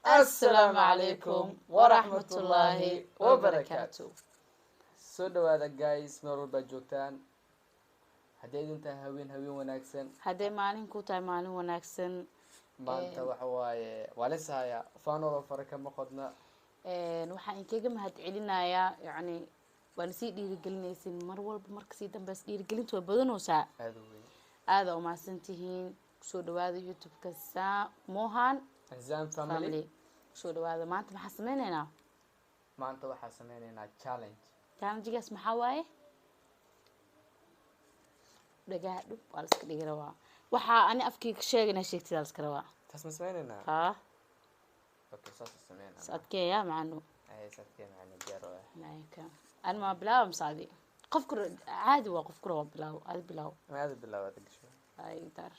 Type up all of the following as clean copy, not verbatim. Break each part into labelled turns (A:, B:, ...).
A: السلام عليكم ورحمة الله وبركاته.
B: soo dhawaada guys meel walba joogtaan haddii idinta haween wanaagsan
A: haddii maalin ku tahay maalin wanaagsan
B: maanta waxa waaye walisaya faanolo faraka ma qodna
A: waxaan kaga mahadcelinayaa yani waan sii dhiirigelinaysin mar walba marka sii dambeys dhiirigelintu way badanaysaa aad u maasantihiin soo dhawaada youtube-ka Mohan
B: Azam family
A: soo dhawaada maanta maxaa sameynaynaa challenge-gaas maxaa waaye dhagaha dhub waa la iska dhigi rabaa waxaa ani afkayga sheegana sheegtida la iska rabaa
B: taas ma sameynayna okay saas sameynayna
A: sadkeeya macno
B: sadkeeya macno diyaaro
A: naayka aan ma bilaw masaadi qofku caadi waa qofku waa bilaw aad bilaw ay dar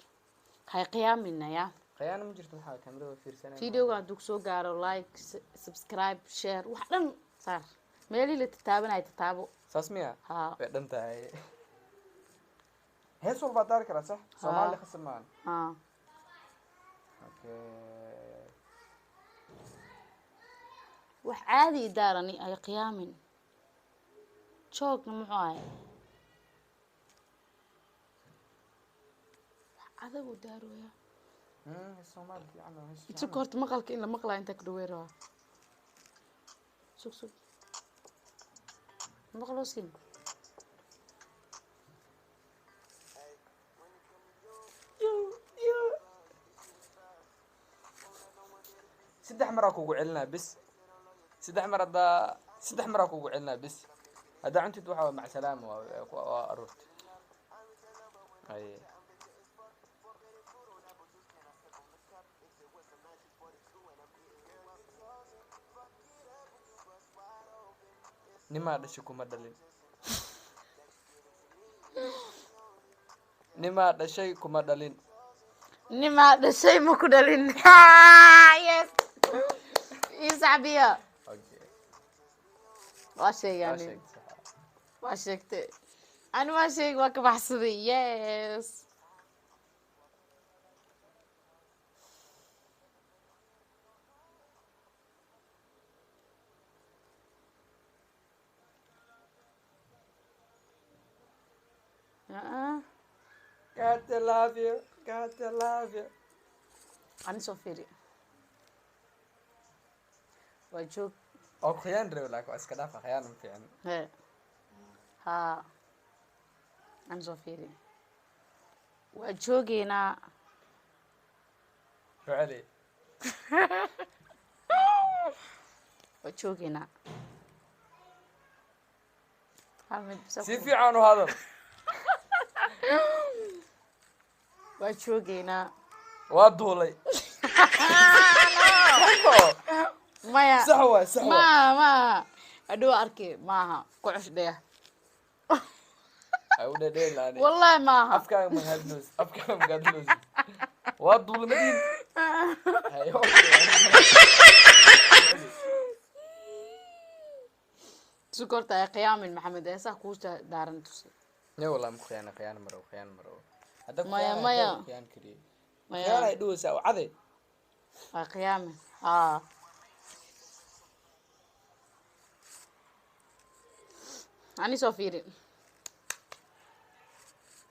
A: hay qiyaaminna ya
B: qiyaan ma jirto waxa kamerada fiirsanay
A: video-ga haduu soo gaaro like subscribe share wax dhan saar meeli la taabanay taabo
B: saas miya
A: ha
B: way dhantahay hees walba daar kara sax Soomaali khasmaan okay
A: wax caadi daarani ay qiyaamin joogna muxuu ahay adagu daarooya
B: Soomaali fiican oo
A: inta koorta maqalka in la maqlaa inta ka dhaweero sug maqloosin
B: saddex mar kugu celinaa bis saddex mar kugu celinaa bis hada cunti waxa ma salaam waa aroorti ay nima dhashay kuma dhalin nima dhashay kuma dhalin
A: nima dhashay ma ku dhalin yes isabiya
B: okay
A: waa sheegay waa sheegtay ani waa sheegay waa ka baxsaday yes
B: God I love you. God I love you.
A: أنا سوفيري. وجوك.
B: أو خيان ريولاك وأسكنا فخيان مفيان.
A: ها. ها. أنا سوفيري. وجوكينا.
B: فعلي.
A: وجوكينا.
B: سيفي عنو هذا.
A: وجوكينا.
B: وادولي.
A: مايا.
B: سحوة.
A: ما. أدو أركي معها كوش ده.
B: أودا ده لاني.
A: والله معها.
B: أفكار من هالنوز. أفكار من هالنوز. وادولي مدين. هاي
A: سكرت يا قيام محمد إيسا كوش دارن تسي.
B: لا والله مخيانة خيانة مرو.
A: مايا.
B: خيانة كريه. خيانة يدوسها وعذي.
A: قيامي أنا سوفيري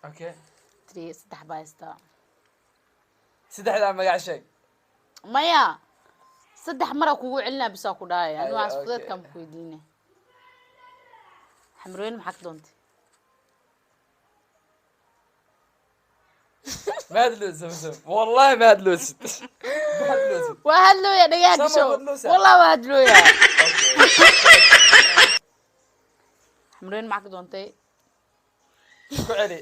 B: اوكي
A: 3 6 بايستا
B: سدحدا magac sheeg
A: maya 3 mara kugu cilina bisa ku dhaay anu asfadad kam ku diine xamreen maxaa doonti
B: ما ادلوس والله ما ادلوس
A: وهدلو يا دغاق شو والله وهدلو يا حمرين معك دونتي
B: كعلي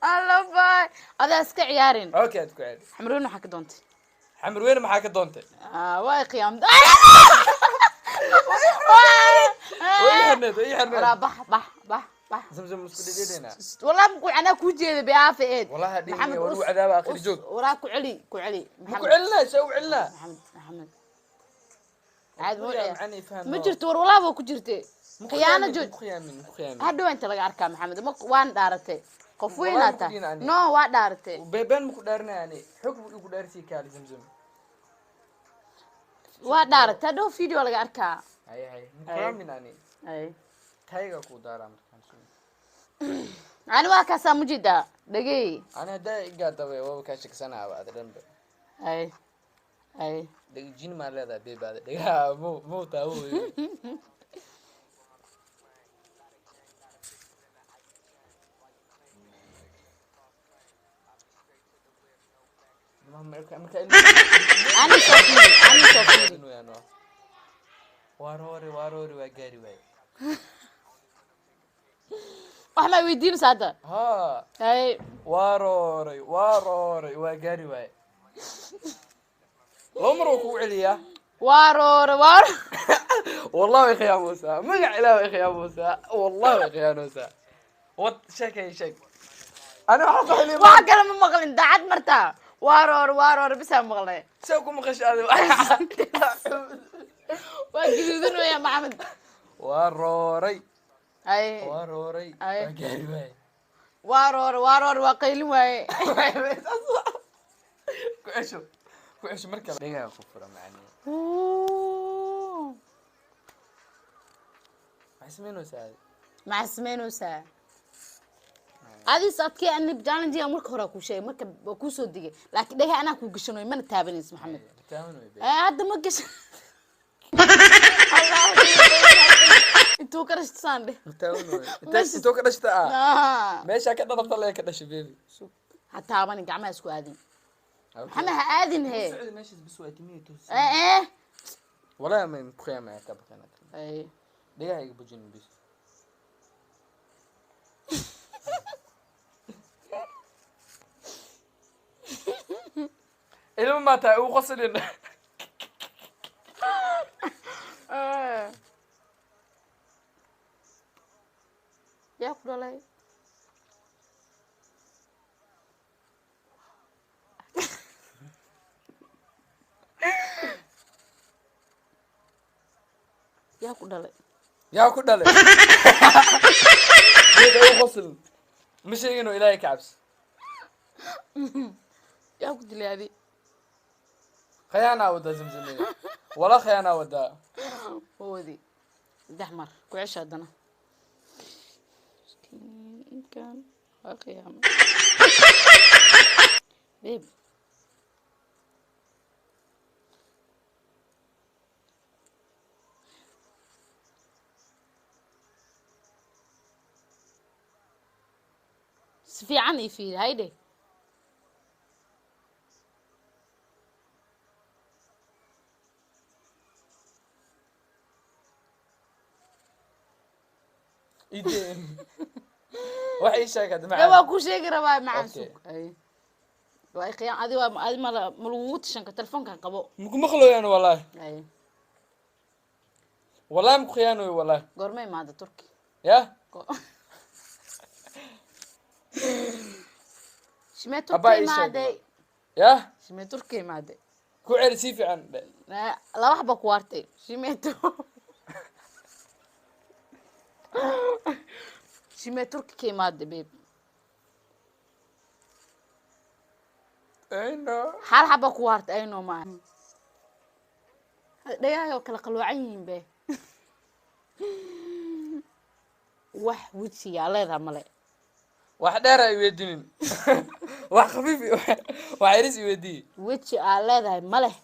A: الله باي هذا اسك عيارين
B: اوكي كعلي
A: حمرين معك دونتي
B: حمرين معك دونتي
A: واي قيام
B: وي حنت
A: بح
B: زمزم مسكديدينا
A: والله مكو انا كو جيده بيافيد
B: والله محمد ولو عذاب اخر جوج
A: وراك كعلي
B: محمد سو علنا
A: محمد عاد مو
B: يعني فهم
A: ما جرت والله كو جرتي خيانه جوج
B: خيانه
A: هادو انت laga arkaa maxamed ma waan dhaaratay qof weyn hata no waa dhaartay
B: beebeen ma ku dhaarnaa yani xog buu ku dhaarsi kaali zamzam
A: waa dhaartay hadhow video laga arkaa
B: hay muqaamin ani
A: ay
B: tayga ku daaraa markaan
A: ani waa kaasaa mujida dhagey
B: ana hadda iga dawe waa ka shaksanaa baad dhanba
A: ay
B: dhagin ma leedahay beebaada dhagaa mo taawo
A: ani soo
B: waarore waa gaari waay
A: wax ma weydiinaysaa hadda
B: ha
A: ay
B: waarore waa gaari waay عمره كوعليا
A: وارور
B: والله يا اخي يا موسى مقع لا يا اخي يا موسى والله يا اخي يا موسى شك انا حاطه لي
A: ما كلام مقلن دعد مرتا وارور بس مقلن
B: سوكم مخش هذا
A: واجدون يا محمد
B: واروري
A: اي
B: واروري
A: وارور وقيل واي
B: كويس مركب دقيقة كفرة معني
A: مع اسمين وساعة هذه صدقي أني بجانب دي أمور كهرا كوشة مركب كوسو دقيقة لكن ده أنا كوجشنوي من التابني اسمه محمد هذا ما جش انتو كرشت ساندي
B: انتو كرشت ماشي كده نفضل لك كده شبيبي
A: حتى أباني جامعة سكو آدين محمد آدين هي
B: ماشي بس وقت ميتو
A: ايه
B: والله ما بخير معك بخير
A: ايه
B: دقيقة يبجون بس إلو ما تاو غسلين
A: يا كلالي
B: يا كدله يا غسل مش إنه إلهي كعبس
A: يا كدله هذه
B: خيانة ودا زمزمية ولا خيانة ودا
A: هو دي دحمر كوعش هدنا كان خيانة بيب في عني في هيدي
B: إيدين وحي شاك هذا
A: معه لا كل شيء قرب مع سوق أي واي خيان هذه ما ملوت شنك تلفون كان قبو
B: مخلو يعني والله
A: أي
B: والله مخيانه والله
A: قرمي ما هذا تركي
B: يا
A: شمي تركي ما دي
B: يا
A: شمي تركي ما دي
B: كوعر سيفي عن
A: لا وحبة كوارتي شمي تركي ما دي بيب
B: اينو
A: حال حبة كوارت اينو ما دياهي وكلا قلوعين به وح وجهي يا ليدا ملي
B: wax dheer ay weydinin wax khafiif wax iris weydii
A: wiji aa leedahay ma leh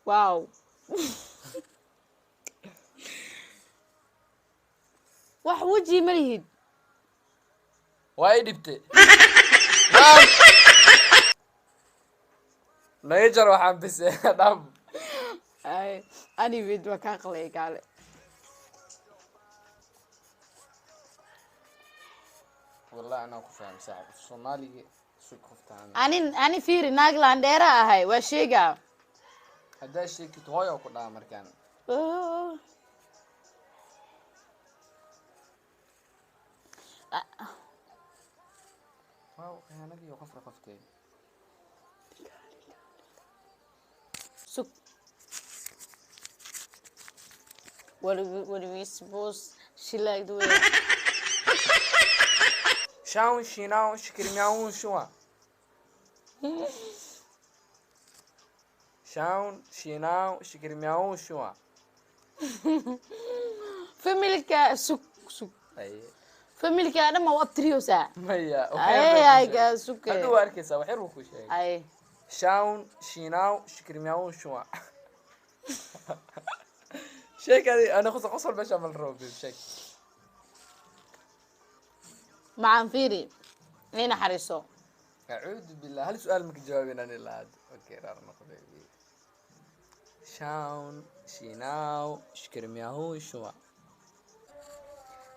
A: wow wax wiji ma lihid
B: way dhibtay najar waxaan bis dhab
A: ay ani wid wa ka qalay gaale
B: والله أنا كفاهم ساعد الصومالي سوق خفتان
A: أنا فيري ناقلان ديرا هاي وشيقة
B: هذا الشيء كتوي أو كلها أمريكان واو أنا دي وقفر خفتين
A: سوق what do we suppose she like the way
B: شاون شيناو شكر مياون شوا شاون شيناو شكر مياون شوا
A: familka sug
B: اي
A: familka dhan ma u abtiriyoosaa
B: ميا
A: ay suke
B: هذا أركيسا وحير وكل شيء
A: ay
B: شاون شيناو شكر مياون شوا شيك هذه أنا خص قصر باش أعمل روبي شيك
A: macaan fiiri ina xariiso
B: أعوذ بالله هل سؤال ممكن تجاوبين عن الهاد أوكي رار نقبل شاون شيناو شكر مياون شوا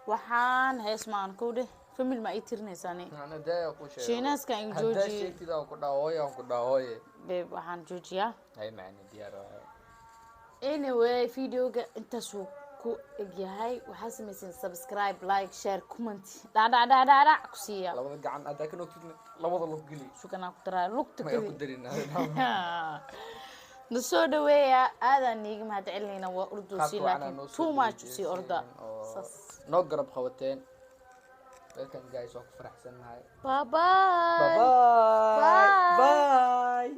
A: waxaan hees maan ku dheh famil ma ii tirinaysaani
B: أنا دا أقول شيء
A: shiinaaska in
B: هدا
A: jooji
B: شيء كذا وكذا هوية وكذا هوية
A: babe waxaan joojiyaa
B: هاي معني ديار
A: anyway videoga intaasuu ku egyahay waxaa samayseen subscribe like share comment dhacdhacdhacdhac ku siiya
B: لابد قعن أداك نكتب لابد الله قلي
A: suganaa ku daraa lugta
B: ما
A: keli
B: يأكل درين
A: na soo dhaweeya aadaan niiga mahad celinayna waa urdusi laakiin too much sii orda saas
B: noo garab qabateen welcome guys waa ku faraxsanahay
A: bye bye
B: bye bye